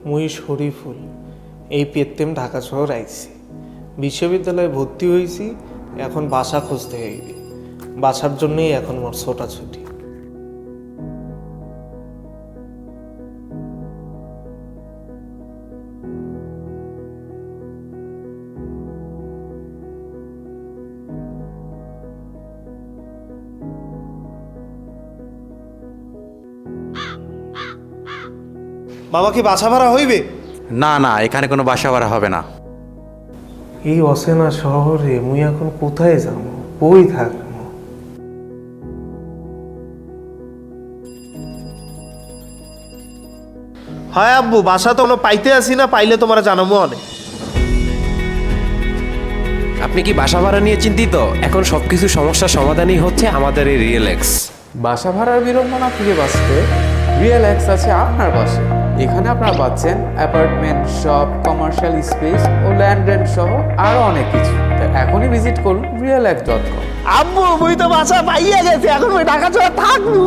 মুই শরীফুল, এই পেত্তেম ঢাকা শহর আইছি। বিশ্ববিদ্যালয়ে ভর্তি হয়েছি, এখন বাসা খুঁজতে হইবে। বাসার জন্যই এখন মোর ছোটাছুটি। বাবা কি বাসা ভাড়া হইবে? না না, এখানে কোনো বাসা ভাড়া হবে না। এই অচেনা শহরে মুই এখন কোথায় যাব? কই থাকবো? হয় আব্বু, বাসা তো পাইতে আসি না, পাইলে তোমার জানাবো অনেক। আপনি কি বাসা ভাড়া নিয়ে চিন্তিত? এখন সবকিছু সমস্যার সমাধানই হচ্ছে আমাদের এই রিয়েলেক্স। বাসা ভাড়ার বিড়ম্বনা থেকে বাঁচতে রিয়েলেক্স আছে আপনার পাশে। এখানে আপনারা পাচ্ছেন অ্যাপার্টমেন্ট, শপ, কমার্শিয়াল স্পেস ও ল্যান্ড রেন্ট সহ আরও অনেক কিছু। তাই এখনই ভিজিট করুন realx.com। আব্বু মুই তো বাসা পাইয়া গেছি, এখন ওই ঢাকা শহরে থাকবো।